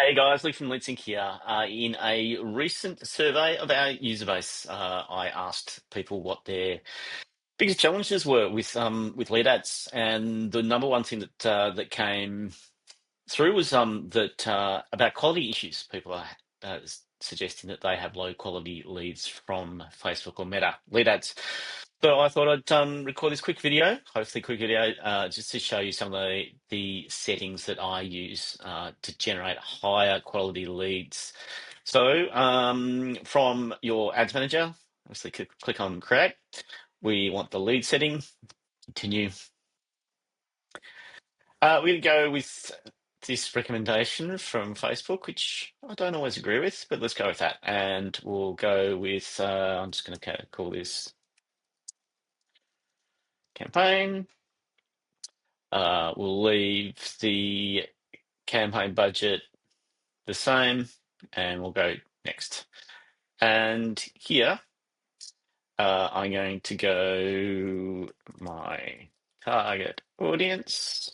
Hey guys, Luke from LeadSync here. In a recent survey of our user base, I asked people what their biggest challenges were with lead ads, and the number one thing that came through was that about quality issues. People are suggesting that they have low quality leads from Facebook or Meta lead ads. So I thought I'd record this quick video, hopefully quick video, just to show you some of the settings that I use to generate higher quality leads. So from your ads manager, obviously click on create. We want the lead setting, continue. We're going to go with this recommendation from Facebook, which I don't always agree with, but let's go with that. And we'll go with, I'm just going to call this campaign. We'll leave the campaign budget the same, and we'll go next. And here, I'm going to go my target audience.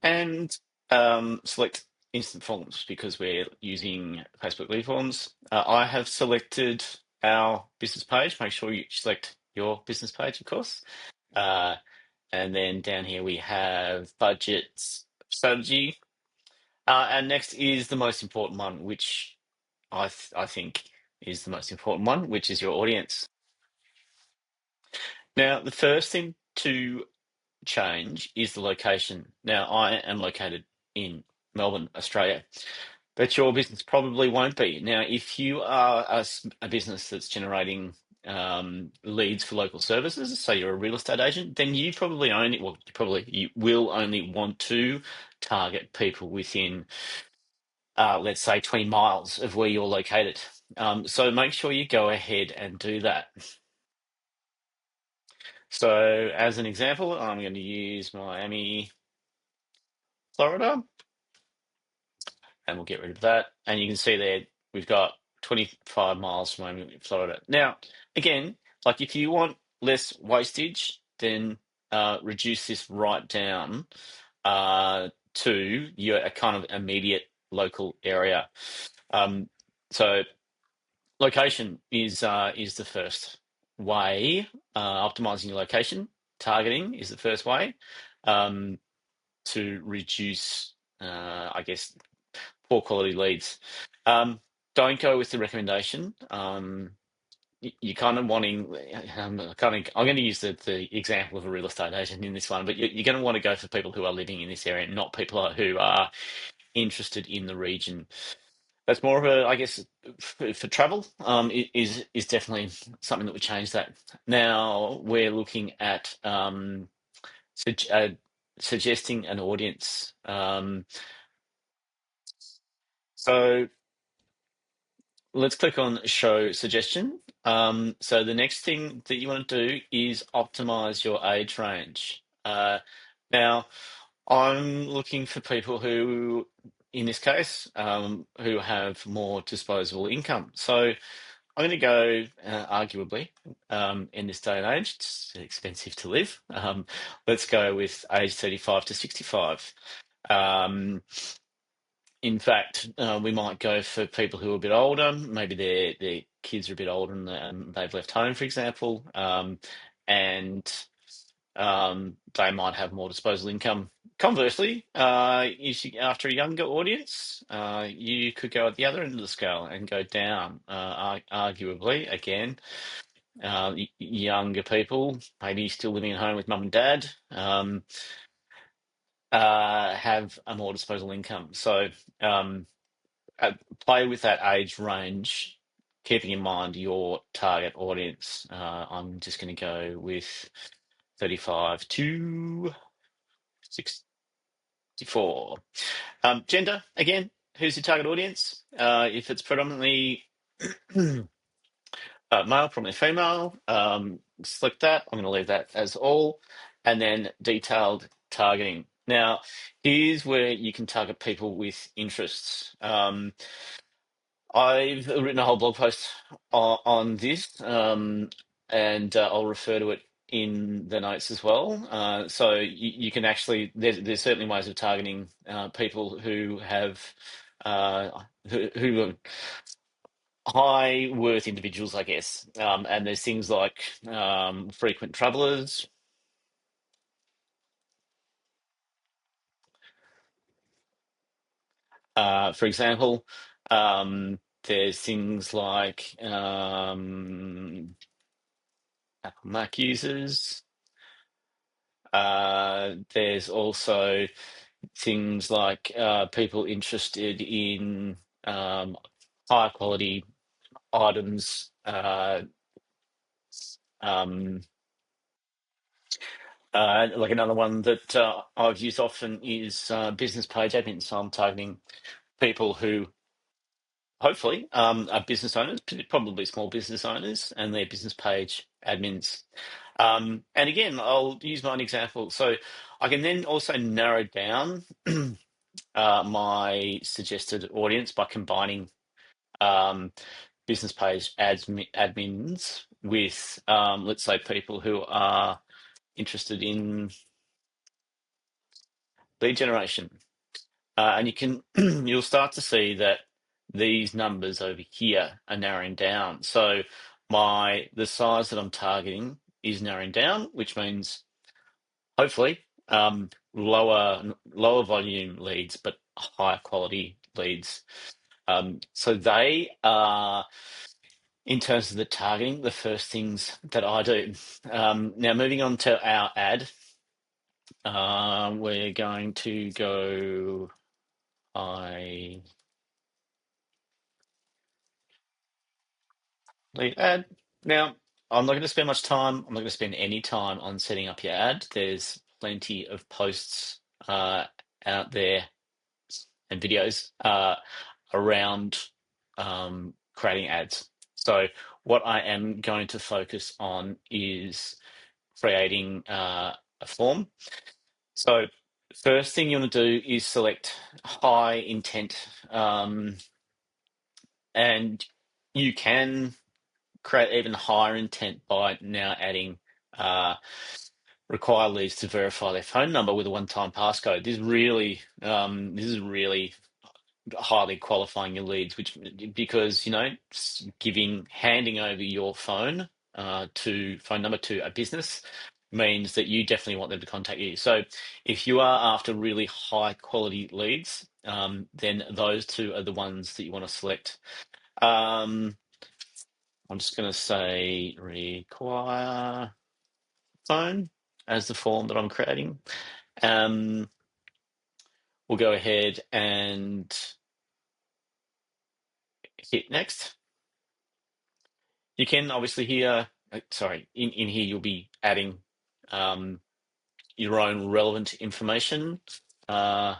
And select instant forms because we're using Facebook lead forms. I have selected our business page. Make sure you select your business page, of course. And then down here we have budgets, strategy. And next is the most important one, which I think is the most important one, which is your audience. Now, the first thing to change is the location. Now, I am located in Melbourne, Australia, but your business probably won't be. Now, if you are a business that's generating leads for local services, so you're a real estate agent, then you probably only, well, you will only want to target people within, let's say, 20 miles of where you're located. So make sure you go ahead and do that. So as an example, I'm going to use Miami, Florida, and we'll get rid of that. And you can see there we've got 25 miles from Miami, Florida. Now, again, like if you want less wastage, then reduce this right down to your kind of immediate local area. So location is the first way. Optimizing your location, targeting is the first way to reduce, I guess, poor quality leads. Don't go with the recommendation. You're kind of wanting, I'm going to use the example of a real estate agent in this one, but you're going to want to go for people who are living in this area, not people who are interested in the region. That's more of a, I guess, for travel, is definitely something that would change that. Now we're looking at suggesting an audience. So let's click on show suggestion. So the next thing that you want to do is optimize your age range. Now, I'm looking for people who, in this case, who have more disposable income. So I'm going to go, arguably, in this day and age, it's expensive to live. Let's go with age 35 to 65. In fact, we might go for people who are a bit older. Maybe their kids are a bit older and they've left home, for example, and they might have more disposable income. Conversely, after a younger audience, you could go at the other end of the scale and go down. Arguably, again, younger people, maybe still living at home with mum and dad, have a more disposable income. So. Play with that age range, keeping in mind your target audience. I'm just going to go with 35 to 64. Gender, again, who's your target audience? If it's predominantly male, probably female, select that. I'm going to leave that as all. And then detailed targeting. Now, here's where you can target people with interests. I've written a whole blog post on this, and I'll refer to it in the notes as well. So you can actually there's certainly ways of targeting people who have who are high worth individuals, I guess. And there's things like frequent travelers, for example. There's things like Apple Mac users. There's also things like people interested in higher quality items. Um, like another one that I've used often is business page admin. So I'm targeting people who hopefully are business owners, probably small business owners, and their business page admins. And again, I'll use my own example. So I can then also narrow down my suggested audience by combining um, business page admins with, let's say, people who are interested in lead generation. And you can you'll start to see that these numbers over here are narrowing down. So the size that I'm targeting is narrowing down, which means hopefully lower volume leads, but higher quality leads. So they are, in terms of the targeting, the first things that I do. Now moving on to our ad, we're going to go. I lead ad. Now, I'm not going to spend much time. I'm not going to spend any time on setting up your ad. There's plenty of posts out there and videos around creating ads. So, what I am going to focus on is creating a form. So, first thing you want to do is select high intent, and you can create even higher intent by now adding uh, require leads to verify their phone number with a one-time passcode. This is really highly qualifying your leads, which because handing over your phone number to a business means that you definitely want them to contact you. So if you are after really high quality leads, then those two are the ones that you want to select. I'm just going to say require phone as the form that I'm creating. Um, we'll go ahead and hit next. You can obviously here, in here you'll be adding um, your own relevant information. I'm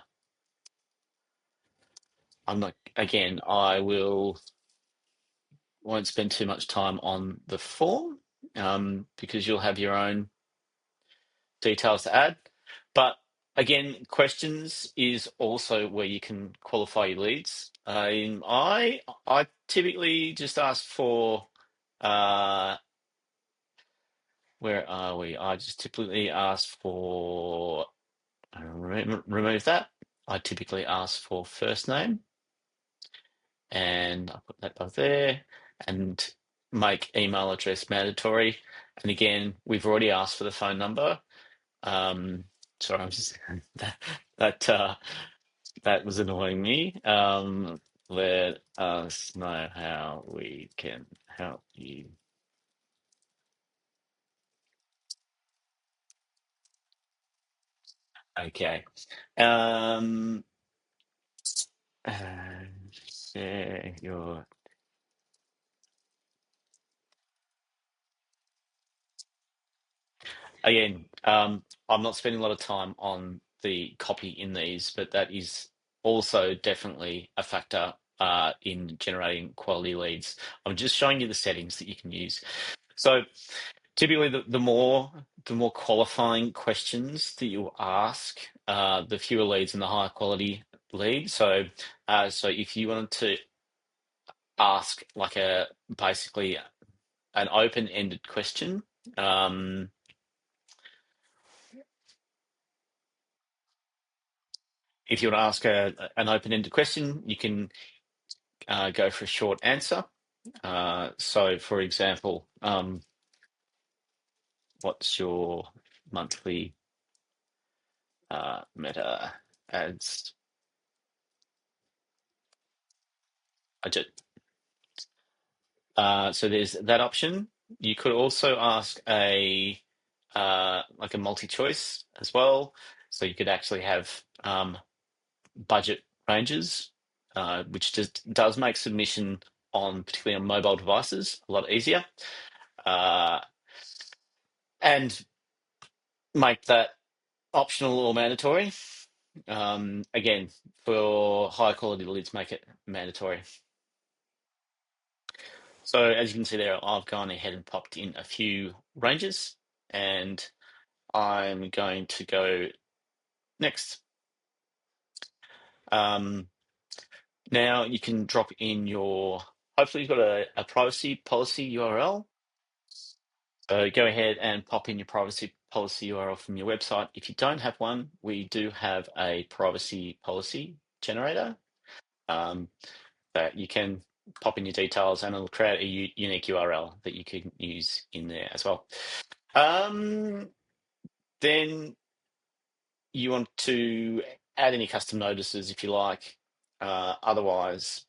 not, again, won't spend too much time on the form because you'll have your own details to add. But again, questions is also where you can qualify your leads. I typically just ask for where are we? I just typically ask for remove that. I typically ask for first name, and I'll put that up there, and make email address mandatory. And again, we've already asked for the phone number. Sorry, I'm just that that that was annoying me. Let us know how we can help you. Okay. Um, share your again. I'm not spending a lot of time on the copy in these, but that is also definitely a factor in generating quality leads. I'm just showing you the settings that you can use. So typically, the more qualifying questions that you ask, the fewer leads and the higher quality leads. So if you wanted to ask like basically an open-ended question, um, If you want to ask an open-ended question, you can go for a short answer. So, for example, what's your monthly Meta ads budget? So there's that option. You could also ask a like a multi-choice as well. So you could actually have budget ranges, which just does make submission on particularly on mobile devices a lot easier, uh, and make that optional or mandatory. Again, for high quality leads, make it mandatory. So as you can see there, I've gone ahead and popped in a few ranges, and I'm going to go next. Now you can drop in your, hopefully you've got a privacy policy URL. So go ahead and pop in your privacy policy URL from your website. If you don't have one, we do have a privacy policy generator that you can pop in your details, and it'll create a unique URL that you can use in there as well. Then you want to add any custom notices if you like. Otherwise,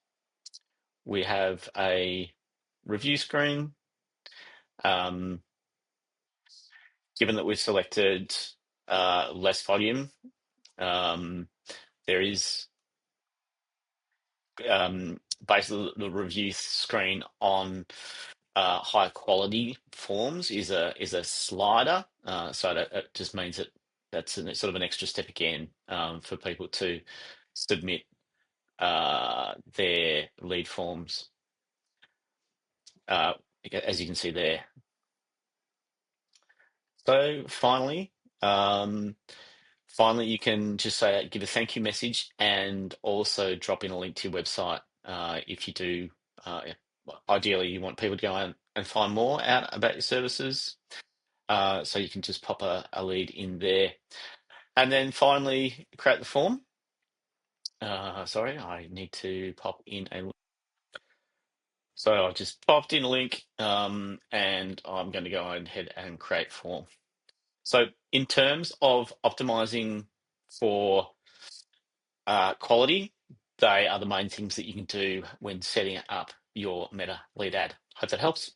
we have a review screen. Given that we've selected less volume, there is basically the review screen on high quality forms is a slider. So that it just means that that's sort of an extra step again for people to submit their lead forms, as you can see there. So finally, you can just say give a thank you message and also drop in a link to your website if you do. Yeah, well, ideally, you want people to go out and find more out about your services. So you can just pop a lead in there, and then finally create the form. Sorry, I need to pop in a. So I just popped in a link, and I'm going to go ahead and create form. So in terms of optimizing for quality, they are the main things that you can do when setting up your Meta lead ad. Hope that helps.